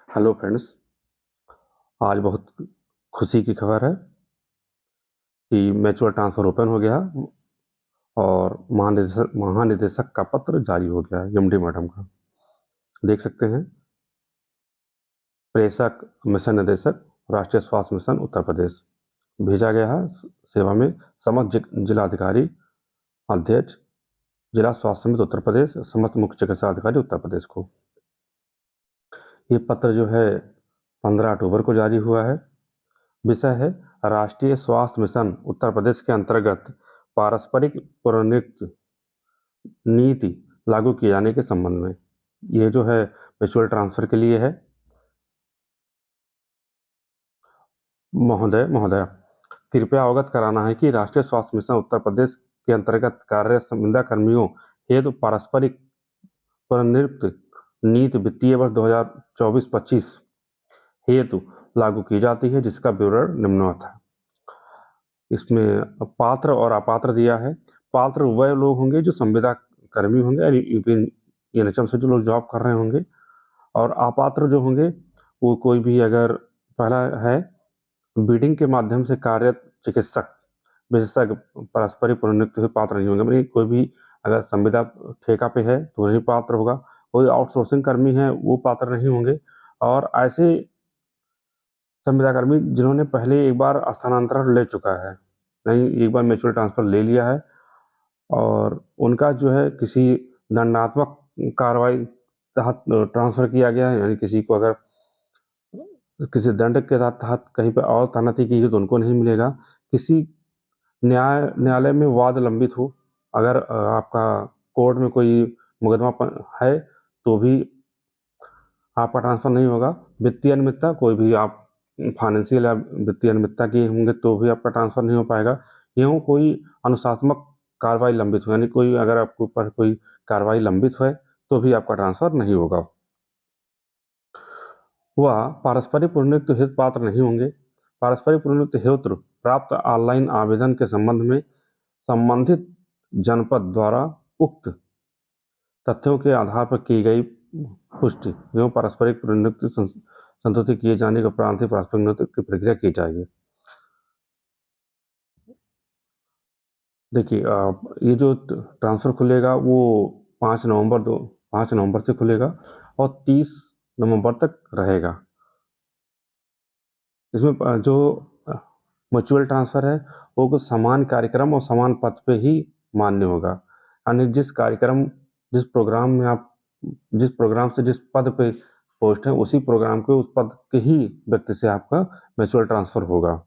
Hello friends, आज बहुत खुशी की खबर है कि म्यूचुअल ट्रांसफ़र ओपन हो गया और महानिदेशक का पत्र जारी हो गया है एमडी मैडम का। देख सकते हैं, प्रेषक मिशन निदेशक राष्ट्रीय स्वास्थ्य मिशन उत्तर प्रदेश भेजा गया है सेवा में समस्त जिलाधिकारी अध्यक्ष जिला स्वास्थ्य समिति उत्तर प्रदेश समस्त मुख्य चिकित्सा अधिकारी उत्तर प्रदेश को। ये पत्र जो है 15 अक्टूबर को जारी हुआ है। विषय है राष्ट्रीय स्वास्थ्य मिशन उत्तर प्रदेश के अंतर्गत पारस्परिक पुनर्नियुक्ति नीति लागू किए जाने के संबंध में। ये जो है म्यूचुअल ट्रांसफर के लिए है। महोदय कृपया अवगत कराना है कि राष्ट्रीय स्वास्थ्य मिशन उत्तर प्रदेश के अंतर्गत कार्यरत संविदा कर्मियों हेतु पारस्परिक पुनर्नियुक्ति नीति वित्तीय वर्ष 2024-25 हेतु लागू की जाती है, जिसका विवरण निम्नवत है। इसमें पात्र और अपात्र दिया है। पात्र वह लोग होंगे जो संविदा कर्मी होंगे, एनएचएम से जो लोग जॉब कर रहे होंगे, और अपात्र जो होंगे वो कोई भी, अगर पहला है बीडिंग के माध्यम से कार्यरत चिकित्सक विशेषज्ञ पारस्परिक पुनर्नियुक्ति से पात्र नहीं होंगे। मतलब कोई भी अगर संविदा ठेका पे है तो नहीं पात्र होगा, कोई आउटसोर्सिंग कर्मी है वो पात्र नहीं होंगे, और ऐसे संविदाकर्मी जिन्होंने पहले एक बार स्थानांतरण ले चुका है, नहीं एक बार म्यूचुअल ट्रांसफर ले लिया है, और उनका जो है किसी दंडात्मक कार्रवाई तहत ट्रांसफर किया गया है, यानी किसी को अगर किसी दंड के तहत कहीं पर और तैनाती की गई तो उनको नहीं मिलेगा। किसी न्यायालय में वाद लंबित हो, अगर आपका कोर्ट में कोई मुकदमा है तो भी आपका ट्रांसफर नहीं होगा। वित्तीय अनियमितता, कोई भी आप फाइनेंशियल या वित्तीय अनियमितता किए होंगे तो भी आपका ट्रांसफर नहीं हो पाएगा। यूँ कोई अनुशासनात्मक कार्रवाई लंबित हो, यानी कोई अगर आपके ऊपर कोई कार्रवाई लंबित है तो भी आपका ट्रांसफर नहीं होगा। वह पारस्परिक पुनर्नियुक्ति हेतु पात्र नहीं होंगे। पारस्परिक पुनर्नियुक्ति हेतु प्राप्त ऑनलाइन आवेदन के संबंध में संबंधित जनपद द्वारा उक्त तथ्यों के आधार पर की गई पुष्टि एवं पारस्परिक पुनर्नियुक्ति संतुष्टि किए जाने के उपरांत ही पारस्परिक नियुक्ति की प्रक्रिया की जाएगी। देखिए, ये जो ट्रांसफर खुलेगा वो 5 नवंबर से खुलेगा और 30 नवंबर तक रहेगा। इसमें जो म्यूचुअल ट्रांसफर है वो कुछ समान कार्यक्रम और समान पद पे ही मान्य होगा, यानी जिस प्रोग्राम से जिस पद पे पोस्ट है उसी प्रोग्राम के उस पद के ही व्यक्ति से आपका म्यूचुअल ट्रांसफर होगा।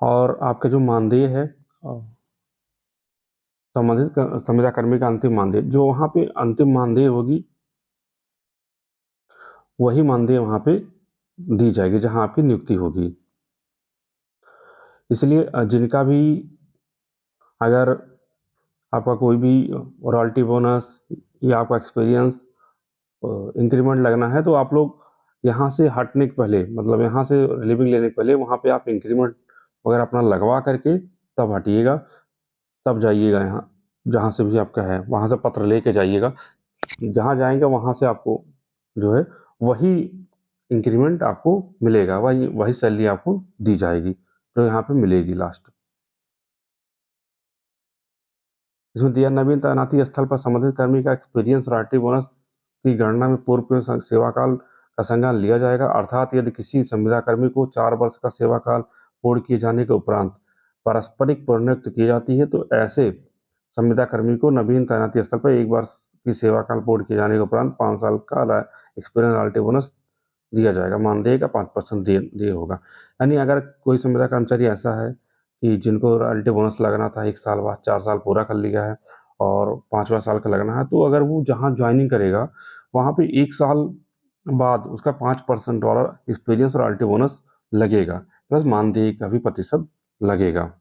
और आपका जो मानदेय है, संबंधित संविदा कर्मी का अंतिम मानदेय, जो वहाँ पे अंतिम मानदेय होगी वही मानदेय वहाँ पे दी जाएगी जहाँ आपकी नियुक्ति होगी। इसलिए जिनका भी अगर आपका कोई भी रॉयल्टी बोनस या आपका एक्सपीरियंस इंक्रीमेंट लगना है तो आप लोग यहाँ से हटने के पहले, मतलब यहाँ से रिलीविंग लेने के पहले वहाँ पे आप इंक्रीमेंट वगैरह अपना लगवा करके तब हटिएगा, तब जाइएगा। यहाँ जहाँ से भी आपका है वहाँ से पत्र लेके जाइएगा। जहाँ जाएंगे वहाँ से आपको जो है वही इंक्रीमेंट आपको मिलेगा, वही वही सैलरी आपको दी जाएगी जो यहाँ पे मिलेगी लास्ट। इसमें दिया नवीन तैनाती स्थल पर संबंधित कर्मी का एक्सपीरियंस रॉयल्टी बोनस की गणना में पूर्व के सेवा काल का संज्ञान लिया जाएगा। अर्थात यदि किसी संविदा कर्मी को 4 वर्ष का सेवा काल पूर्ण किए जाने के उपरांत पारस्परिक प्रोन्नति की जाती है तो ऐसे संविदा कर्मी को नवीन तैनाती स्थल पर 1 वर्ष की सेवा काल पूर्ण किए जाने के उपरांत 5 साल का एक्सपीरियंस रॉयल्टी बोनस दिया जाएगा। मानदेय का 5% दिए होगा। यानी अगर कोई संविदा कर्मचारी ऐसा है कि जिनको रॉयल्टी बोनस लगना था 1 साल बाद, 4 साल पूरा कर लिया है और 5वां साल का लगना है, तो अगर वो जहाँ ज्वाइनिंग करेगा वहाँ पे 1 साल बाद उसका 5% डॉलर एक्सपीरियंस रॉयल्टी बोनस लगेगा, प्लस मानदेय का भी प्रतिशत लगेगा।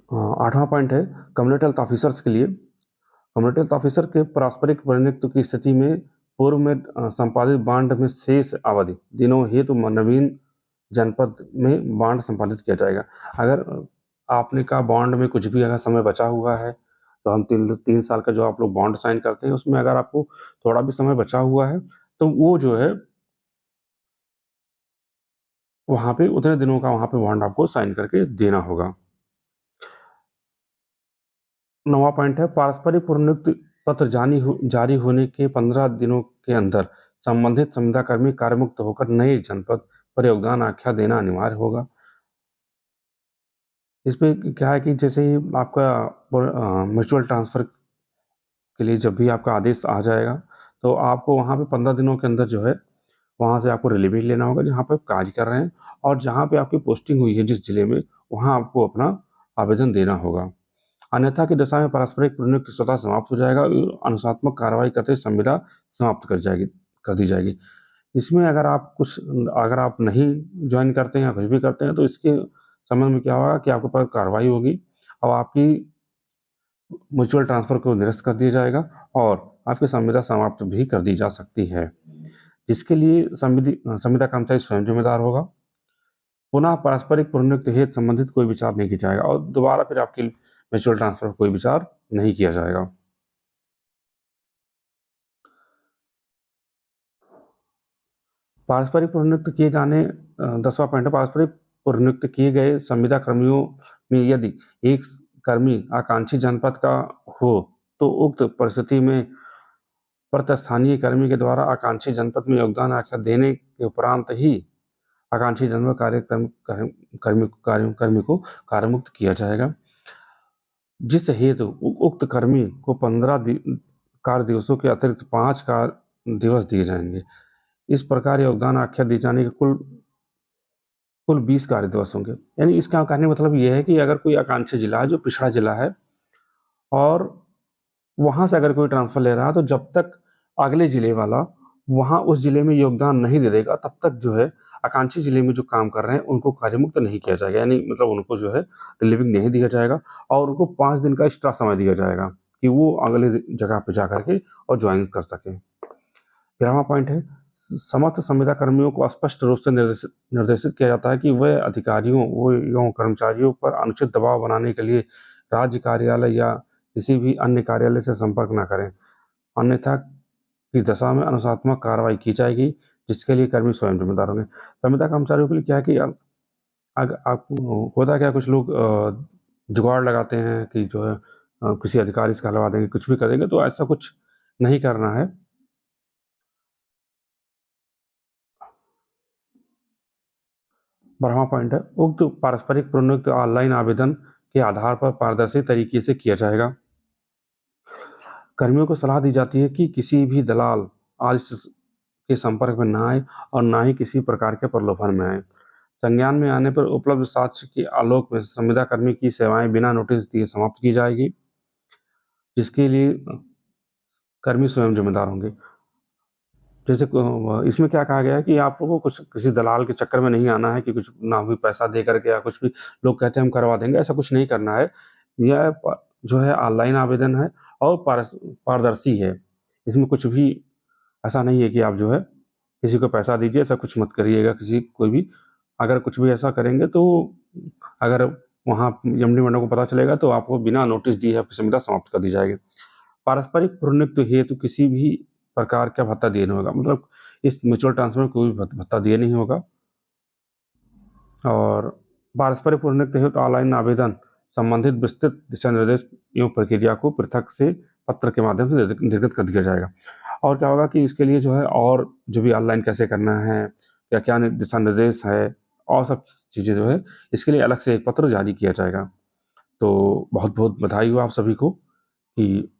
8वां पॉइंट है कम्युनिटी हेल्थ ऑफिसर्स के लिए। कम्युनिटी हेल्थ ऑफिसर के पारस्परिक प्रतिनिधित्व की स्थिति में पूर्व में संपादित बांड में शेष अवधि दिनों हेतु नवीन जनपद में बांड संपादित किया जाएगा। अगर आपने कहा बॉन्ड में कुछ भी अगर समय बचा हुआ है तो हम 3 साल का जो आप लोग बॉन्ड साइन करते हैं, उसमें अगर आपको थोड़ा भी समय बचा हुआ है, तो वो जो है वहाँ पे उतने दिनों का वहाँ पे बॉन्ड आपको साइन करके देना होगा। 9वां पॉइंट है पारस्परिक पुनरुक्ति पत्र जारी होने के 15 दिनों के अंदर संबंधित संविदाकर्मी कार्यमुक्त होकर नए जनपद पर योगदान आख्या देना अनिवार्य होगा। इसमें क्या है कि जैसे ही आपका म्यूचुअल ट्रांसफर के लिए जब भी आपका आदेश आ जाएगा, तो आपको वहाँ पे 15 दिनों के अंदर जो है, वहाँ से आपको रिलीव लेना होगा जहाँ पे आप कार्य कर रहे हैं, और जहाँ पे आपकी पोस्टिंग हुई है जिस जिले में, वहाँ आपको अपना आवेदन देना होगा। अन्यथा की दशा में पारस्परिक पुनर्नियुक्ति स्वतः समाप्त हो जाएगा और अनुशासनात्मक कार्रवाई करते संविदा समाप्त कर दी जाएगी। इसमें अगर आप नहीं ज्वाइन करते हैं या कुछ भी करते हैं, तो इसके संबंध में क्या होगा कि आपके ऊपर कार्रवाई होगी और आपकी म्यूचुअल ट्रांसफर को निरस्त कर दिया जाएगा और आपकी संविदा समाप्त भी कर दी जा सकती है, जिसके लिए संविदा कर्मचारी स्वयं जिम्मेदार होगा। पुनः पारस्परिक पुनर्नियुक्ति हेतु संबंधित कोई विचार नहीं किया जाएगा और दोबारा फिर आपकी म्यूचुअल ट्रांसफर पर कोई विचार नहीं किया जाएगा। पारस्परिक पुनर्नियुक्त किए जाने 10वां पॉइंट है पारस्परिक पुनर्नियुक्त किए गए संविदा कर्मियों में यदि एक कर्मी आकांक्षी जनपद का हो, तो उक्त परिस्थिति में प्रतिस्थानीय कर्मी के द्वारा आकांक्षी जनपद में योगदान आख्या देने के उपरांत ही आकांक्षी जनपद कर्मी को कार्यमुक्त किया जाएगा, जिस हेतु उक्त कर्मी को 15 कार्य दिवसों के अतिरिक्त 5 कार्य दिवस दिए जाएंगे। इस प्रकार योगदान आख्या दिए जाने के कुल 20 कार्य दिवस होंगे। यानी इसका कहने का मतलब यह है कि अगर कोई आकांक्षी जिला है जो पिछड़ा जिला है और वहां से अगर कोई ट्रांसफर ले रहा है, तो जब तक अगले जिले वाला वहां उस जिले में योगदान नहीं दे देगा, तब तक जो है आकांक्षी जिले में जो काम कर रहे हैं उनको कार्यमुक्त नहीं किया जाएगा। यानी मतलब उनको जो है रिलीविंग नहीं दिया जाएगा और उनको 5 दिन का एक्स्ट्रा समय दिया जाएगा कि वो अगले जगह पे जा करके और ज्वाइन कर सके। 11वां पॉइंट है समस्त संविदा कर्मियों को स्पष्ट रूप से निर्देशित किया जाता है कि वह अधिकारियों एवं कर्मचारियों पर अनुचित दबाव बनाने के लिए राज्य कार्यालय या किसी भी अन्य कार्यालय से संपर्क न करें, अन्यथा की दशा में अनुशासनात्मक कार्रवाई की जाएगी, जिसके लिए कर्मी स्वयं जिम्मेदार होंगे। संविदा कर्मचारियों के लिए क्या है कि होता क्या, कुछ लोग जुगाड़ लगाते हैं कि जो है किसी अधिकारी से कहलवा देंगे, कुछ भी करेंगे, तो ऐसा कुछ नहीं करना है। 12वां पॉइंट है उक्त पारस्परिक पुनर्नियुक्ति ऑनलाइन आवेदन के आधार पर पारदर्शी तरीके से किया जाएगा। कर्मियों को सलाह दी जाती है कि किसी भी दलाल आदि के संपर्क में न आए और न ही किसी प्रकार के प्रलोभन में आए। संज्ञान में आने पर उपलब्ध साक्ष्य के आलोक में संविदा कर्मी की सेवाएं बिना नोटिस दिए समाप्त की जाएगी, जिसके लिए कर्मी स्वयं जिम्मेदार होंगे। जैसे इसमें क्या कहा गया है कि आप लोगों को कुछ किसी दलाल के चक्कर में नहीं आना है कि कुछ ना भी पैसा दे करके या कुछ भी लोग कहते हैं हम करवा देंगे, ऐसा कुछ नहीं करना है। यह जो है ऑनलाइन आवेदन है और पारदर्शी है। इसमें कुछ भी ऐसा नहीं है कि आप जो है किसी को पैसा दीजिए, ऐसा कुछ मत करिएगा। किसी कोई भी अगर कुछ भी ऐसा करेंगे, तो अगर वहाँ एमडी मैडम को पता चलेगा, तो आपको बिना नोटिस दिए आपकी संविदा समाप्त कर दी जाएगी। पारस्परिक पुनर्नियुक्ति हेतु किसी भी प्रकार का भत्ता दिए नहीं होगा, मतलब इस म्यूचुअल ट्रांसफर में कोई भत्ता दिए नहीं होगा। और पारस्परिक पुनर्नियुक्ति हेतु ऑनलाइन आवेदन संबंधित विस्तृत दिशा निर्देश एवं प्रक्रिया को पृथक से पत्र के माध्यम से निर्गत कर दिया जाएगा। और क्या होगा कि इसके लिए जो है और जो भी ऑनलाइन कैसे करना है या क्या दिशा निर्देश है और सब चीज़ें जो है इसके लिए अलग से एक पत्र जारी किया जाएगा। तो बहुत बहुत बधाई हो आप सभी को कि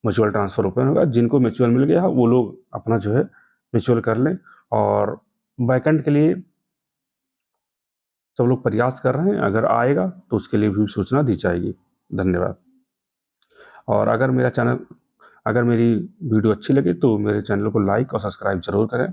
म्यूचुअल ट्रांसफ़र ओपन होगा। जिनको म्यूचुअल मिल गया वो लोग अपना जो है म्यूचुअल कर लें और वैकेंट के लिए सब लोग प्रयास कर रहे हैं। अगर आएगा तो उसके लिए भी सूचना दी जाएगी। धन्यवाद। और अगर मेरी वीडियो अच्छी लगे तो मेरे चैनल को लाइक और सब्सक्राइब ज़रूर करें।